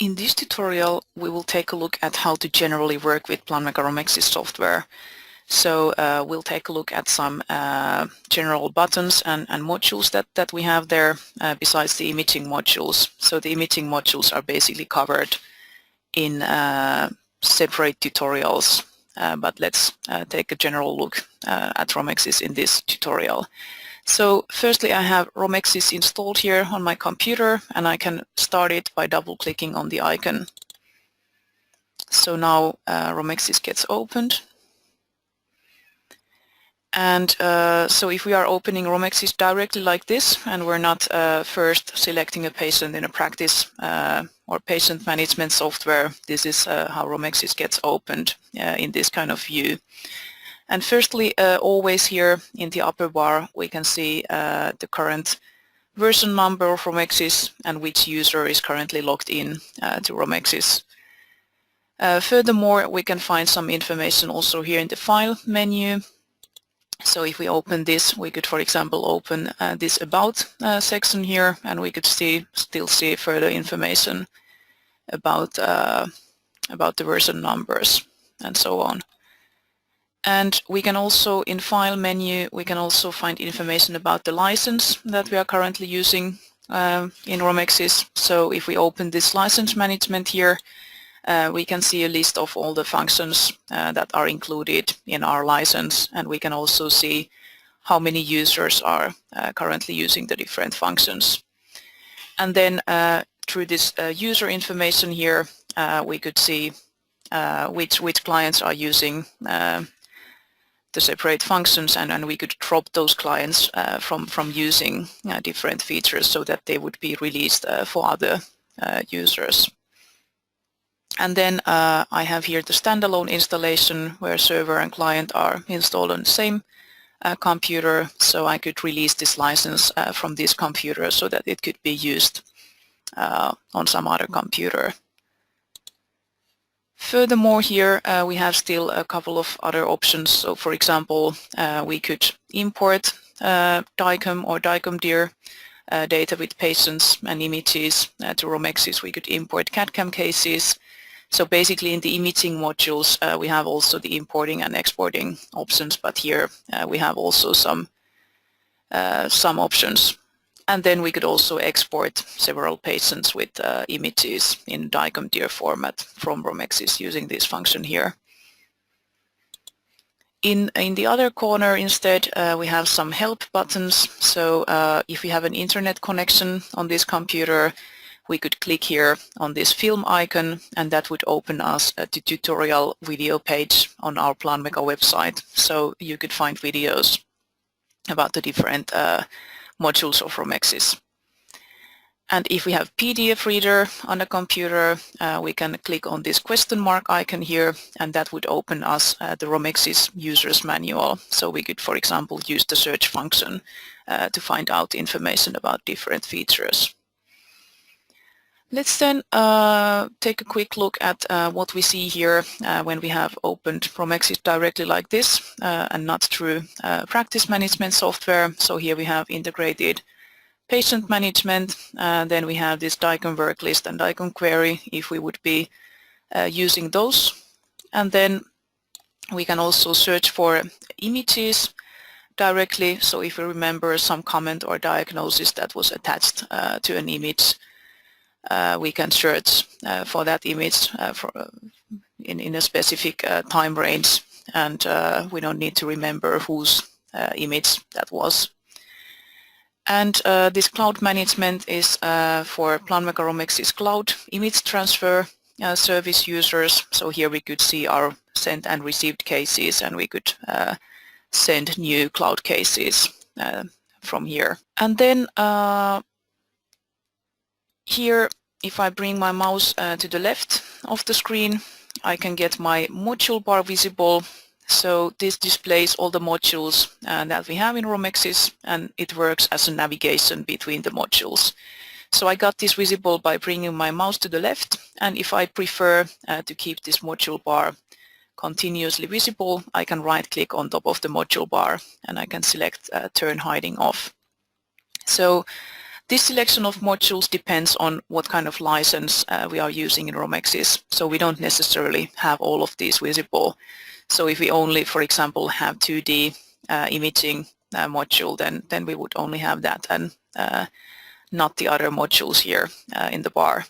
In this tutorial, we will take a look at how to generally work with Planmeca Romexis software. So we'll take a look at some general buttons and modules that we have there besides the imaging modules. So the imaging modules are basically covered in separate tutorials, but let's take a general look at Romexis in this tutorial. So firstly, I have Romexis installed here on my computer, and I can start it by double-clicking on the icon. So now Romexis gets opened. And so if we are opening Romexis directly like this, and we're not first selecting a patient in a practice or patient management software, this is how Romexis gets opened in this kind of view. And firstly, always here in the upper bar, we can see the current version number of Romexis and which user is currently logged in to Romexis. Furthermore, we can find some information also here in the File menu. So if we open this, we could, for example, open this About section here, and we could still see further information about the version numbers and so on. And we can also, in File menu, we can also find information about the license that we are currently using in Romexis. So if we open this license management here, we can see a list of all the functions that are included in our license, and we can also see how many users are currently using the different functions. And then through this user information here, we could see which clients are using the separate functions, and we could drop those clients from using different features so that they would be released for other users. And then I have here the standalone installation where server and client are installed on the same computer, so I could release this license from this computer so that it could be used on some other computer. Furthermore, here we have still a couple of other options. So for example, we could import DICOM or DICOM-DIR data with patients and images to Romexis. We could import CAD/CAM cases. So basically in the imaging modules we have also the importing and exporting options, but here we have also some options. And then we could also export several patients with images in DICOM-DIR format from Romexis using this function here. In the other corner instead we have some help buttons. So if we have an internet connection on this computer, we could click here on this film icon, and that would open us the tutorial video page on our Planmeca website. So you could find videos about the different modules of Romexis. And if we have PDF reader on a computer, we can click on this question mark icon here, and that would open us the Romexis user's manual. So we could, for example, use the search function to find out information about different features. Let's then take a quick look at what we see here when we have opened Romexis directly like this and not through practice management software. So here we have integrated patient management, then we have this DICOM work list and DICOM query if we would be using those. And then we can also search for images directly. So if we remember some comment or diagnosis that was attached to an image, we can search for that image in a specific time range, and we don't need to remember whose image that was. And this cloud management is for Planmeca Romexis Cloud image transfer service users. So here we could see our sent and received cases, and we could send new cloud cases from here. And then here, if I bring my mouse to the left of the screen, I can get my module bar visible. So this displays all the modules that we have in Romexis, and it works as a navigation between the modules. So I got this visible by bringing my mouse to the left, and if I prefer to keep this module bar continuously visible, I can right-click on top of the module bar, and I can select Turn Hiding Off. So This selection of modules depends on what kind of license we are using in Romexis, so we don't necessarily have all of these visible. So if we only, for example, have 2D imaging module, then we would only have that and not the other modules here in the bar.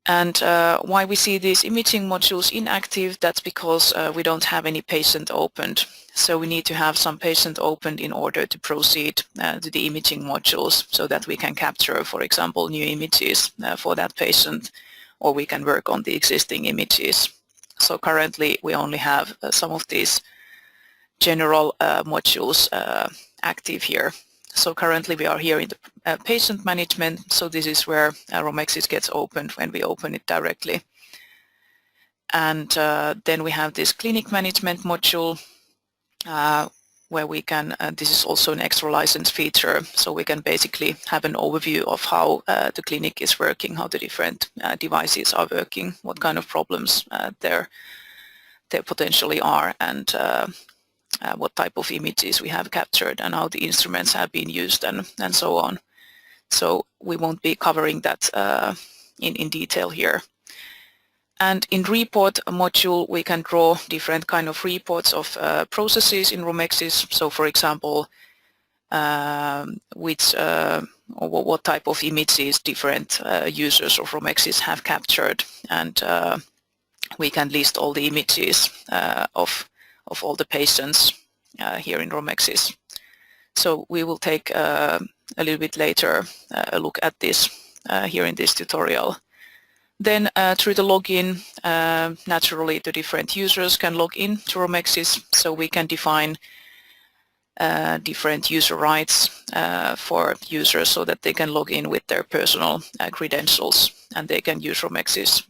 And why we see these imaging modules inactive, that's because we don't have any patient opened. So we need to have some patient opened in order to proceed to the imaging modules so that we can capture, for example, new images for that patient, or we can work on the existing images. So currently we only have some of these general modules active here. So currently we are here in the patient management, so this is where Romexis gets opened when we open it directly. And then we have this clinic management module where we can, this is also an extra license feature, so we can basically have an overview of how the clinic is working, how the different devices are working, what kind of problems there potentially are, and what type of images we have captured and how the instruments have been used and so on. So we won't be covering that in detail here. And in report module we can draw different kind of reports of processes in Romexis. So for example, what type of images different users of Romexis have captured, and we can list all the images of all the patients here in Romexis. So we will take a little bit later a look at this here in this tutorial. Then through the login, naturally the different users can log in to Romexis, so we can define different user rights for users so that they can log in with their personal credentials, and they can use Romexis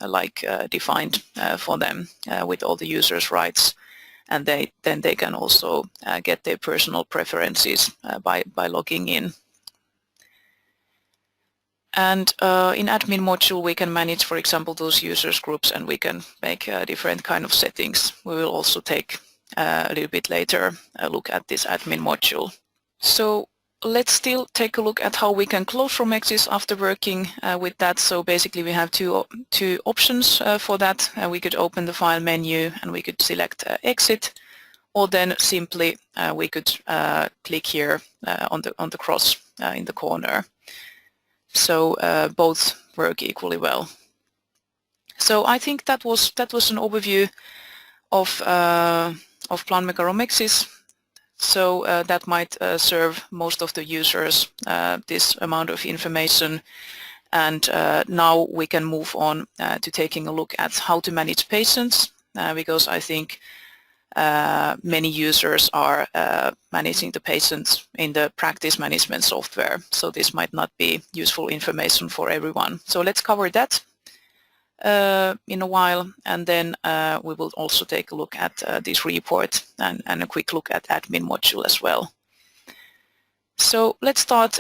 like defined for them with all the users' rights, and then they can also get their personal preferences by logging in. And in admin module we can manage, for example, those users groups, and we can make different kind of settings. We will also take a little bit later a look at this admin module. So let's still take a look at how we can close Romexis after working with that. So basically we have two options for that. We could open the file menu and we could select exit, or then simply we could click here on the cross in the corner. So both work equally well. So I think that was an overview of Planmeca Romexis. So that might serve most of the users, this amount of information. And now we can move on to taking a look at how to manage patients, because I think many users are managing the patients in the practice management software. So this might not be useful information for everyone. So let's cover that in a while, and then we will also take a look at this report and a quick look at admin module as well. So let's start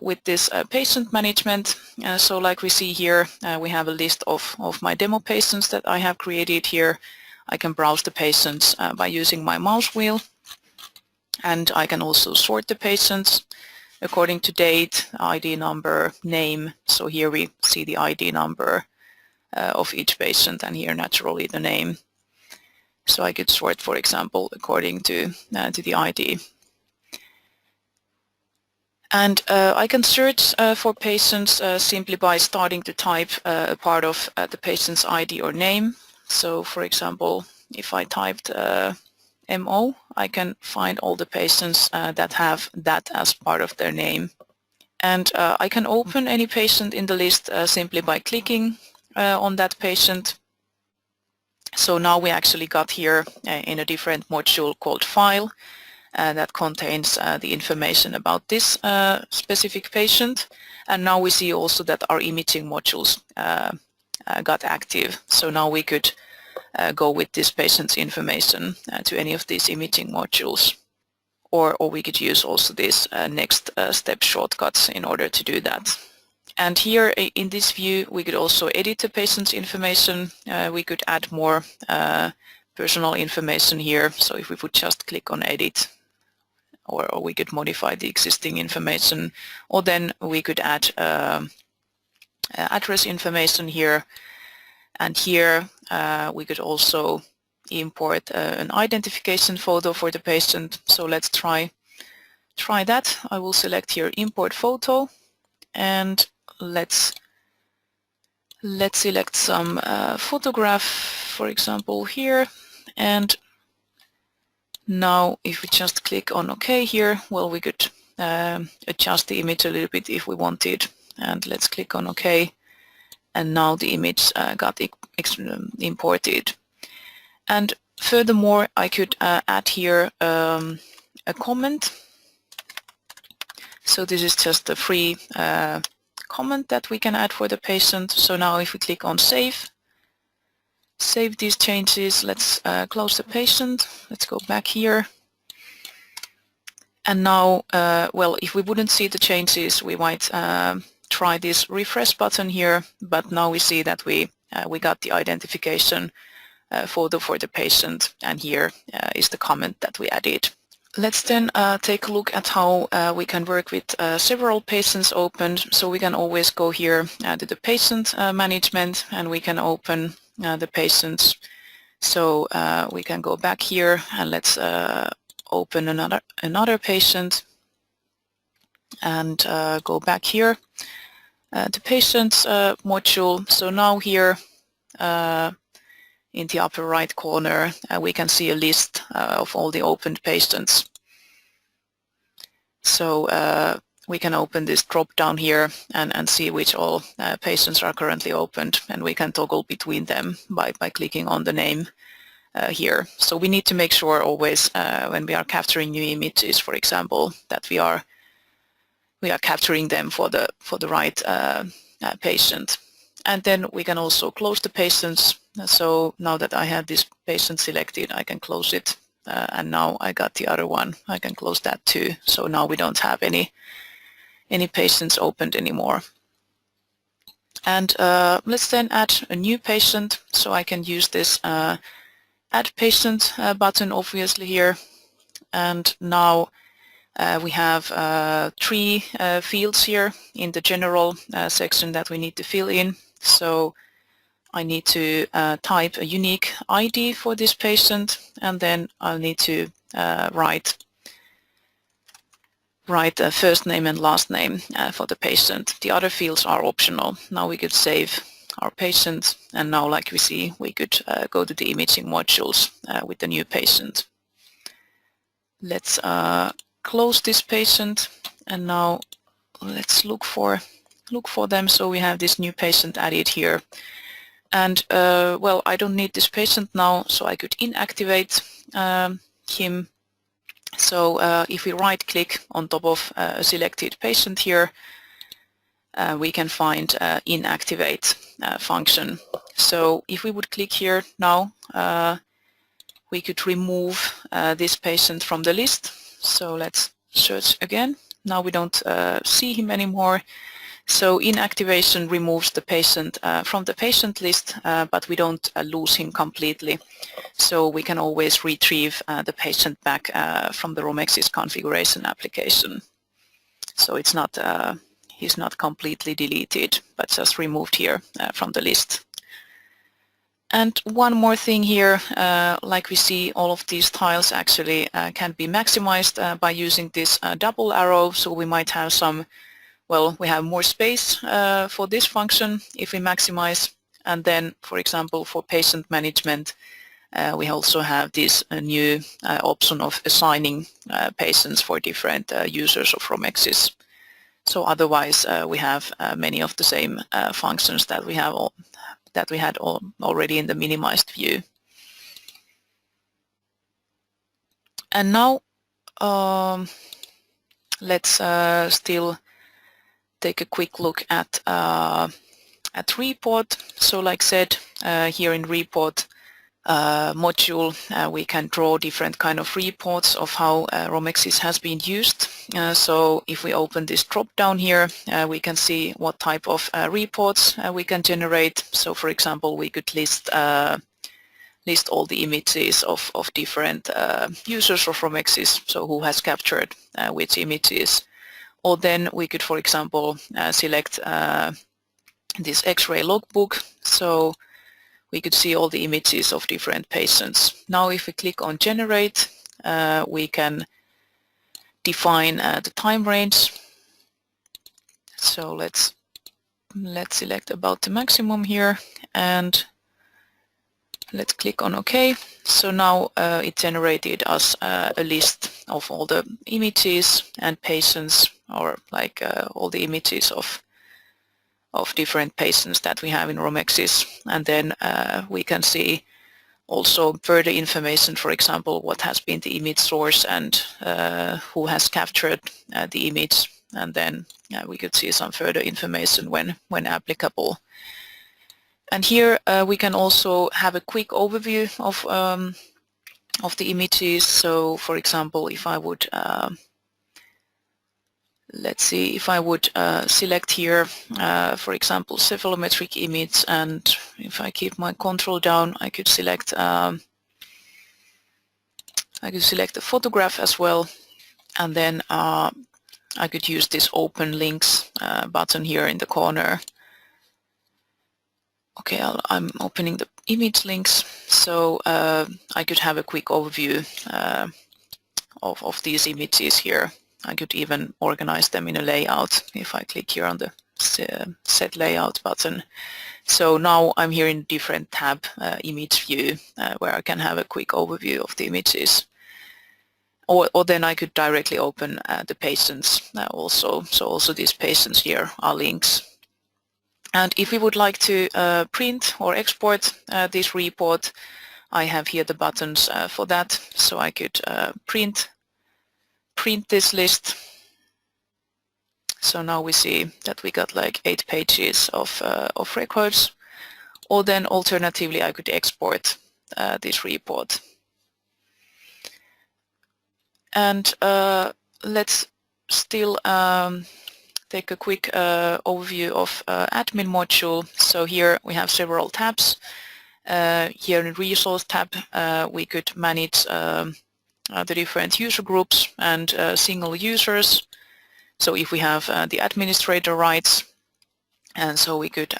with this patient management. So like we see here, we have a list of my demo patients that I have created here. I can browse the patients by using my mouse wheel, and I can also sort the patients according to date, ID number, name. So here we see the ID number of each patient, and here naturally the name. So I could sort, for example, according to the ID. And I can search for patients simply by starting to type a part of the patient's ID or name. So for example, if I typed MO, I can find all the patients that have that as part of their name. And I can open any patient in the list simply by clicking on that patient. So now we actually got here in a different module called File that contains the information about this specific patient. And now we see also that our imaging modules got active. So now we could go with this patient's information to any of these imaging modules. Or we could use also these next step shortcuts in order to do that. And here in this view we could also edit the patient's information. We could add more personal information here. So if we would just click on edit, or we could modify the existing information, or then we could add address information here, and here we could also import an identification photo for the patient. So let's try that. I will select here import photo, and let's select some photograph, for example here, and now if we just click on OK here, well, we could adjust the image a little bit if we wanted, and let's click on OK, and now the image got imported. And furthermore, I could add here a comment. So this is just a free comment that we can add for the patient. So now if we click on save these changes, let's close the patient. Let's go back here. And now, well, if we wouldn't see the changes, we might try this refresh button here, but now we see that we got the identification photo for the patient, and here is the comment that we added. Let's then take a look at how we can work with several patients opened. So we can always go here to the patient management, and we can open the patients. So we can go back here, and let's open another patient, and go back here to patients module. So now here in the upper right corner we can see a list of all the opened patients. So we can open this drop down here and see which all patients are currently opened, and we can toggle between them by clicking on the name here. So we need to make sure always when we are capturing new images, for example, that we are capturing them for the right patient. And then we can also close the patients. So now that I have this patient selected, I can close it, and now I got the other one. I can close that too. So now we don't have any patients opened anymore. And let's then add a new patient. So I can use this add patient button obviously here, and now we have 3 fields here in the general section that we need to fill in. So I need to type a unique ID for this patient, and then I'll need to write a first name and last name for the patient. The other fields are optional. Now we could save our patient, and now, like we see, we could go to the imaging modules with the new patient. Let's close this patient, and now let's look for them. So we have this new patient added here, and well, I don't need this patient now, so I could inactivate him. So if we right click on top of a selected patient here, we can find inactivate function. So if we would click here now, we could remove this patient from the list. So let's search again. Now we don't see him anymore. So inactivation removes the patient from the patient list, but we don't lose him completely. So we can always retrieve the patient back from the Romexis configuration application. So it's not he's not completely deleted, but just removed here from the list. And one more thing here, like we see, all of these tiles actually can be maximized by using this double arrow. So we might have some, well, we have more space for this function if we maximize. And then, for example, for patient management, we also have this new option of assigning patients for different users of Romexis. So otherwise, we have many of the same functions that we have had already in the minimized view. And now let's still take a quick look at report. So like said, here in report module, we can draw different kind of reports of how Romexis has been used. So if we open this drop down here, we can see what type of reports we can generate. So for example, we could list list all the images of different users of Romexis, so who has captured which images. Or then we could, for example, select this X-ray logbook, so we could see all the images of different patients. Now if we click on generate, we can define the time range. So let's select about the maximum here, and let's click on OK. So now it generated us a list of all the images and patients, or like all the images of different patients that we have in Romexis. And then we can see also further information, for example, what has been the image source and who has captured the image. And then we could see some further information when applicable. And here we can also have a quick overview of the images. So, for example, if I would let's see, if I would select here, for example, cephalometric image, and if I keep my control down, I could select the photograph as well, and then I could use this open links button here in the corner. Okay, I'm opening the image links, so I could have a quick overview of these images here. I could even organize them in a layout if I click here on the set layout button. So now I'm here in different tab, image view, where I can have a quick overview of the images. Or then I could directly open the patients also. So also these patients here are links. And if we would like to print or export this report, I have here the buttons for that. So I could print this list. So now we see that we got like 8 pages of records. Or then alternatively I could export this report. And let's still take a quick overview of admin module. So here we have several tabs. Here in resource tab we could manage the different user groups and single users. So if we have the administrator rights, and so we could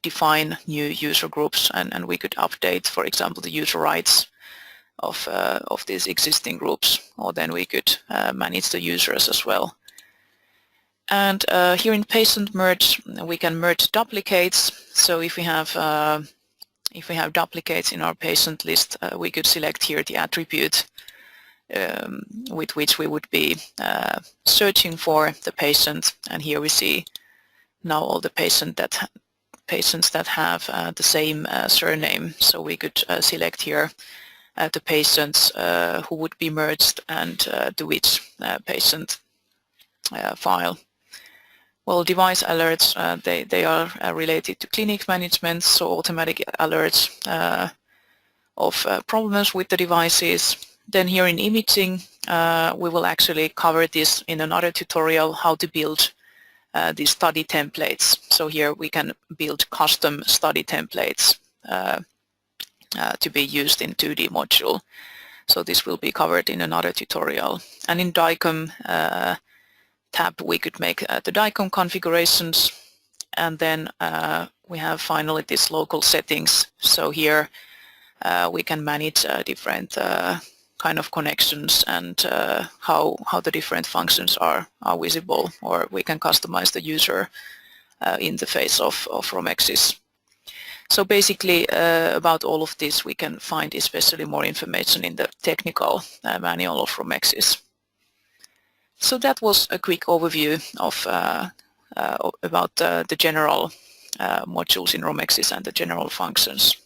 define new user groups, and we could update, for example, the user rights of these existing groups, or then we could manage the users as well. And here in patient merge, we can merge duplicates. So if we have duplicates in our patient list, we could select here the attribute with which we would be searching for the patient, and here we see now all the patients that have the same surname. So we could select here the patients who would be merged and to which patient file. Well, device alerts, they are related to clinic management, so automatic alerts of problems with the devices. Then here in imaging, we will actually cover this in another tutorial, how to build these study templates. So here we can build custom study templates to be used in 2D module. So this will be covered in another tutorial. And in DICOM tab, we could make the DICOM configurations, and then we have finally this local settings. So here we can manage different kind of connections and how the different functions are visible, or we can customize the user interface of Romexis. So basically about all of this we can find especially more information in the technical manual of Romexis. So that was a quick overview of about the general modules in Romexis and the general functions.